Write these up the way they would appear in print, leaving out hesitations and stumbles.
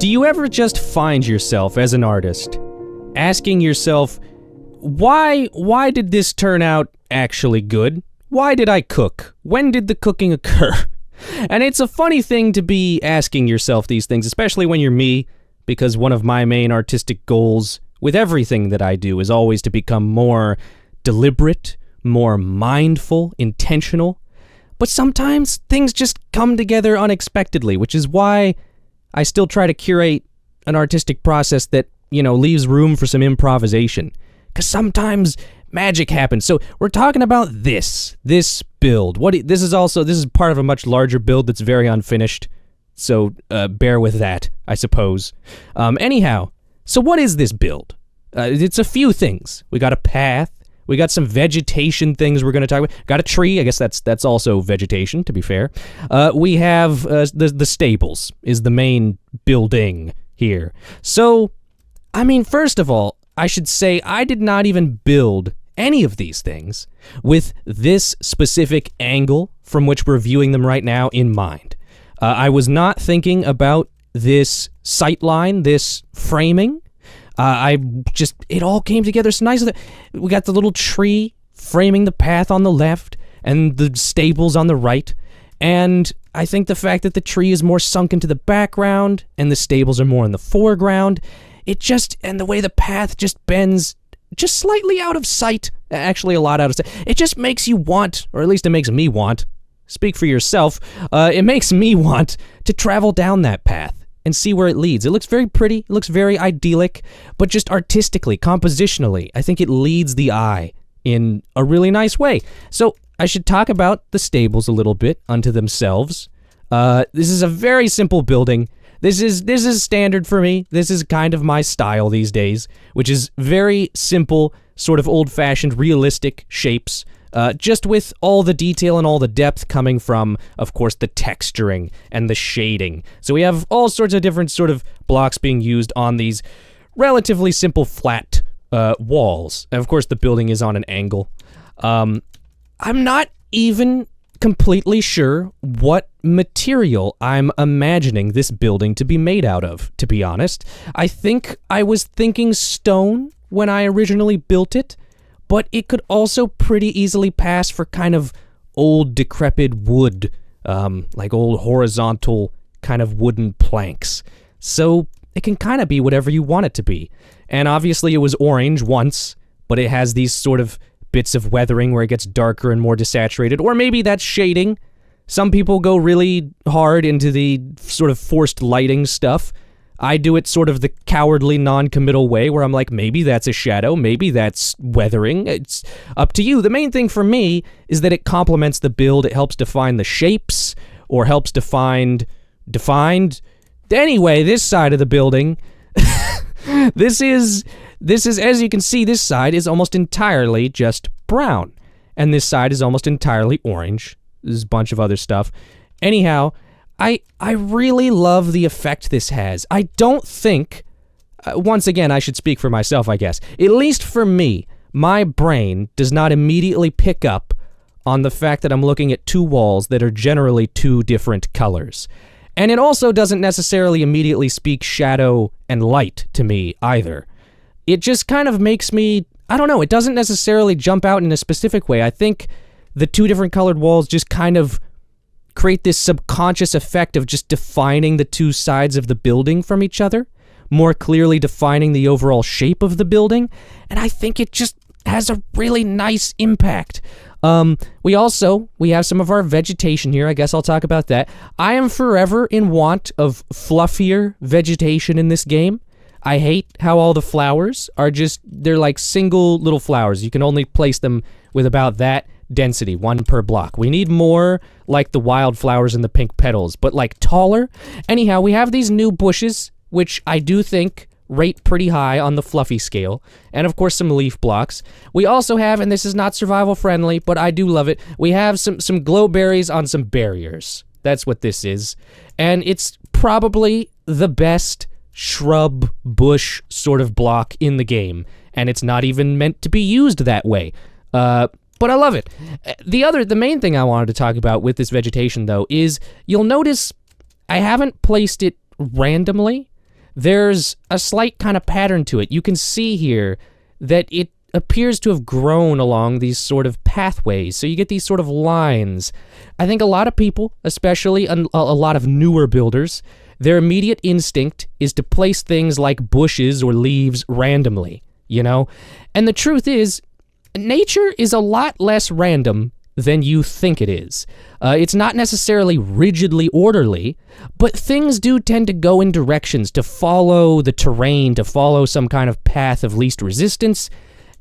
Do you ever just find yourself as an artist asking yourself, why did this turn out actually good? Why did I cook? When did the cooking occur? And it's a funny thing to be asking yourself these things, especially when you're me, because one of my main artistic goals with everything that I do is always to become more deliberate, more mindful, intentional. But sometimes things just come together unexpectedly, which is why I still try to curate an artistic process that, leaves room for some improvisation. Because sometimes magic happens. So we're talking about this build. This is part of a much larger build that's very unfinished. So bear with that, I suppose. Anyhow, so what is this build? It's a few things. We got a path. We got some vegetation things we're going to talk about. Got a tree. I guess that's also vegetation, to be fair. We have the stables is the main building here. So, first of all, I should say I did not even build any of these things with this specific angle from which we're viewing them right now in mind. I was not thinking about this sightline, this framing. It all came together so nicely. We got the little tree framing the path on the left and the stables on the right. And I think the fact that the tree is more sunk into the background and the stables are more in the foreground, and the way the path just bends just slightly out of sight, actually a lot out of sight, it just makes you want, or at least it makes me want, speak for yourself, it makes me want to travel down that path and see where it leads. It looks very pretty, it looks very idyllic, but just artistically, compositionally, I think it leads the eye in a really nice way. So I should talk about the stables a little bit unto themselves. This is a very simple building. This is standard for me. This is kind of my style these days, which is very simple, sort of old-fashioned, realistic shapes, just with all the detail and all the depth coming from, of course, the texturing and the shading. So we have all sorts of different sort of blocks being used on these relatively simple flat walls. And of course, the building is on an angle. I'm not even completely sure what material I'm imagining this building to be made out of, to be honest. I think I was thinking stone when I originally built it, but it could also pretty easily pass for kind of old decrepit wood, like old horizontal kind of wooden planks. So it can kind of be whatever you want it to be. And obviously it was orange once, but it has these sort of bits of weathering where it gets darker and more desaturated, or maybe that's shading. Some people go really hard into the sort of forced lighting stuff. I do it sort of the cowardly, non-committal way where I'm like, maybe that's a shadow, maybe that's weathering. It's up to you. The main thing for me is that it complements the build. It helps define the shapes, or helps defined. Anyway, this side of the building, this is, as you can see, this side is almost entirely just brown. And this side is almost entirely orange. There's a bunch of other stuff. Anyhow, I really love the effect this has. I don't think, once again, I should speak for myself, I guess. At least for me, my brain does not immediately pick up on the fact that I'm looking at two walls that are generally two different colors. And it also doesn't necessarily immediately speak shadow and light to me either. It just kind of makes me, I don't know, it doesn't necessarily jump out in a specific way. I think the two different colored walls just kind of create this subconscious effect of just defining the two sides of the building from each other, more clearly defining the overall shape of the building, and I think it just has a really nice impact. We have some of our vegetation here. I guess I'll talk about that. I am forever in want of fluffier vegetation in this game. I hate how all the flowers are they're like single little flowers. You can only place them with about that density, one per block. We need more like the wildflowers and the pink petals, but like taller. Anyhow, we have these new bushes, which I do think rate pretty high on the fluffy scale, and of course some leaf blocks. We also have, and this is not survival friendly, but I do love it, we have some glowberries on some barriers. That's what this is. And it's probably the best shrub bush sort of block in the game, and it's not even meant to be used that way. But I love it. The main thing I wanted to talk about with this vegetation, though, is you'll notice I haven't placed it randomly. there's a slight kind of pattern to it. You can see here that it appears to have grown along these sort of pathways. So you get these sort of lines. I think a lot of people, especially a lot of newer builders, their immediate instinct is to place things like bushes or leaves randomly, you know? And the truth is, nature is a lot less random than you think it is. It's not necessarily rigidly orderly, but things do tend to go in directions, to follow the terrain, to follow some kind of path of least resistance.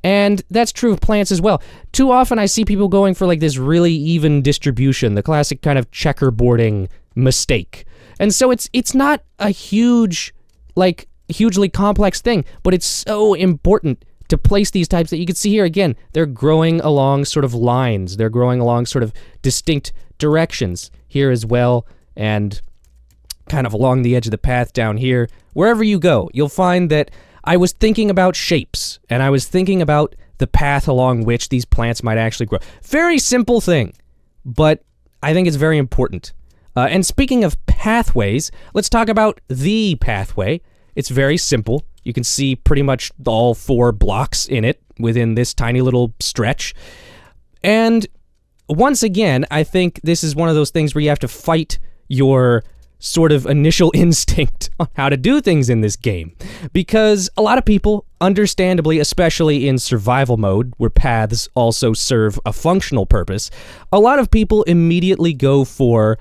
And that's true of plants as well. Too often I see people going for like this really even distribution, the classic kind of checkerboarding mistake. And so it's not a hugely complex thing, but it's so important to place these types that you can see here again, they're growing along sort of lines. They're growing along sort of distinct directions here as well, and kind of along the edge of the path down here. Wherever you go, you'll find that I was thinking about shapes, and I was thinking about the path along which these plants might actually grow. Very simple thing, but I think it's very important. And speaking of pathways, let's talk about the pathway. It's very simple. You can see pretty much all 4 blocks in it within this tiny little stretch. And once again, I think this is one of those things where you have to fight your sort of initial instinct on how to do things in this game. Because a lot of people, understandably, especially in survival mode, where paths also serve a functional purpose, a lot of people immediately go for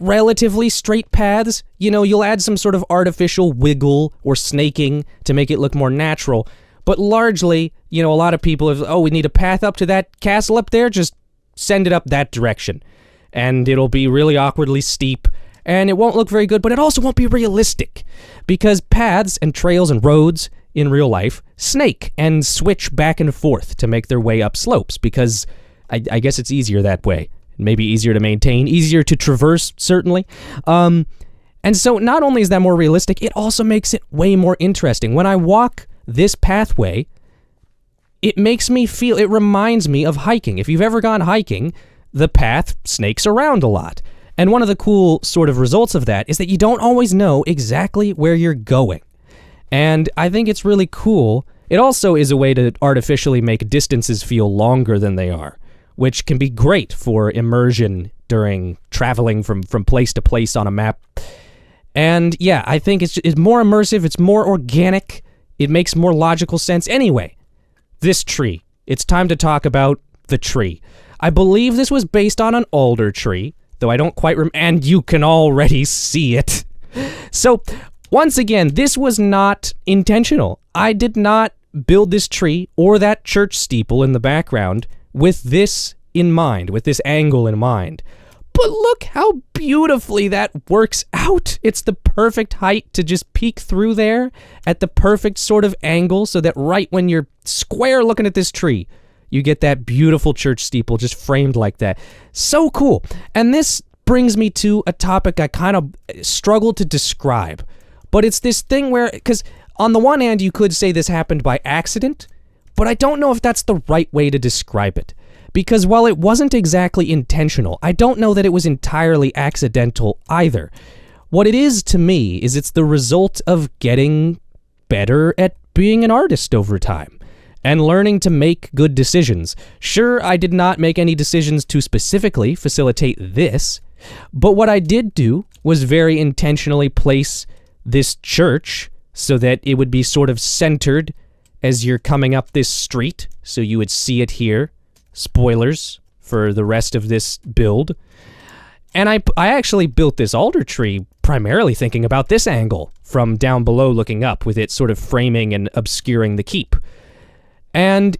relatively straight paths. You know, you'll add some sort of artificial wiggle or snaking to make it look more natural. But largely, you know, a lot of people have, we need a path up to that castle up there, just send it up that direction. And it'll be really awkwardly steep, and it won't look very good, but it also won't be realistic. Because paths and trails and roads in real life snake and switch back and forth to make their way up slopes, because I guess it's easier that way. Maybe easier to maintain, easier to traverse, certainly. And so not only is that more realistic, it also makes it way more interesting. When I walk this pathway, it reminds me of hiking. If you've ever gone hiking, the path snakes around a lot. And one of the cool sort of results of that is that you don't always know exactly where you're going. And I think it's really cool. It also is a way to artificially make distances feel longer than they are, which can be great for immersion during traveling from place to place on a map. And yeah, I think it's more immersive, it's more organic, it makes more logical sense. Anyway, this tree. It's time to talk about the tree. I believe this was based on an alder tree, though I don't quite remember, and you can already see it. So, once again, this was not intentional. I did not build this tree or that church steeple in the background with this in mind, with this angle in mind. But look how beautifully that works out. It's the perfect height to just peek through there at the perfect sort of angle, so that right when you're square looking at this tree, you get that beautiful church steeple just framed like that. So cool. And this brings me to a topic I kind of struggle to describe. But it's this thing where, because on the one hand, you could say this happened by accident, but I don't know if that's the right way to describe it. Because while it wasn't exactly intentional, I don't know that it was entirely accidental either. What it is to me is it's the result of getting better at being an artist over time and learning to make good decisions. Sure, I did not make any decisions to specifically facilitate this, but what I did do was very intentionally place this church so that it would be sort of centered as you're coming up this street, so you would see it here. Spoilers for the rest of this build. And I actually built this alder tree primarily thinking about this angle from down below looking up, with it sort of framing and obscuring the keep. And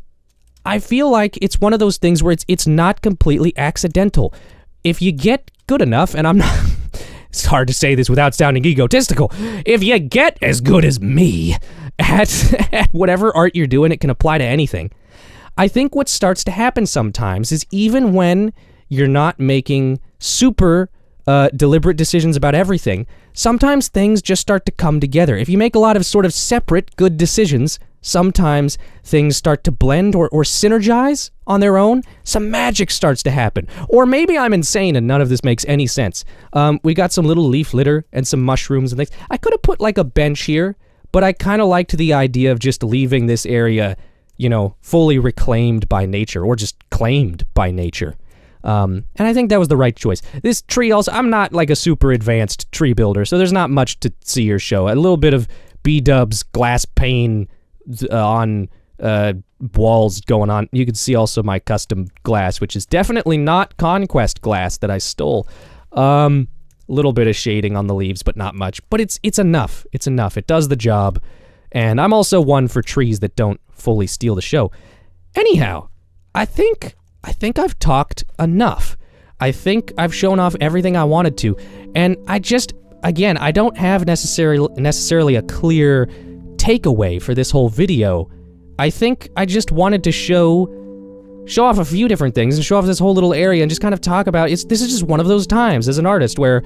I feel like it's one of those things where it's not completely accidental. If you get good enough, and I'm not... It's hard to say this without sounding egotistical. If you get as good as me at whatever art you're doing, it can apply to anything. I think what starts to happen sometimes is, even when you're not making super deliberate decisions about everything, sometimes things just start to come together. If you make a lot of sort of separate good decisions, sometimes things start to blend or synergize on their own. Some magic starts to happen. Or maybe I'm insane and none of this makes any sense. We got some little leaf litter and some mushrooms and things. I could have put like a bench here but I kind of liked the idea of just leaving this area, fully reclaimed by nature, or just claimed by nature. And I think that was the right choice. This tree also, I'm not like a super advanced tree builder, so there's not much to see or show. A little bit of B-dubs glass pane on walls going on. You can see also my custom glass, which is definitely not Conquest glass that I stole. Little bit of shading on the leaves, but not much. But it's enough. It's enough. It does the job. And I'm also one for trees that don't fully steal the show. Anyhow, I think I've talked enough. I think I've shown off everything I wanted to. And I don't have necessarily a clear takeaway for this whole video. I think I just wanted to show off a few different things and show off this whole little area and just kind of talk about this is just one of those times as an artist where,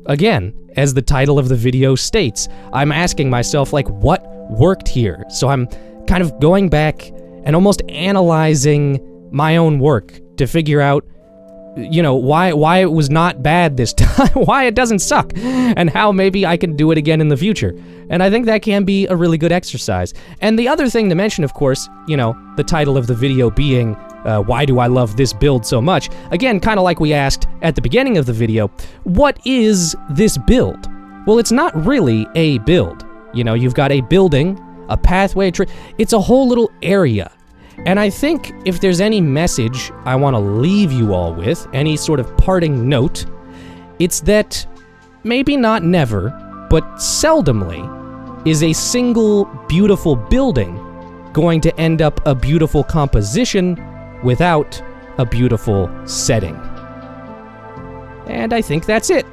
again, as the title of the video states, I'm asking myself, like, what worked here? So I'm kind of going back and almost analyzing my own work to figure out, why it was not bad this time, why it doesn't suck, and how maybe I can do it again in the future. And I think that can be a really good exercise. And the other thing to mention, of course, the title of the video being, why do I love this build so much? Again, kind of like we asked at the beginning of the video, what is this build? Well, it's not really a build. You've got a building, a pathway, it's a whole little area. And I think if there's any message I want to leave you all with, any sort of parting note, it's that maybe not never, but seldomly, is a single beautiful building going to end up a beautiful composition without a beautiful setting. And I think that's it.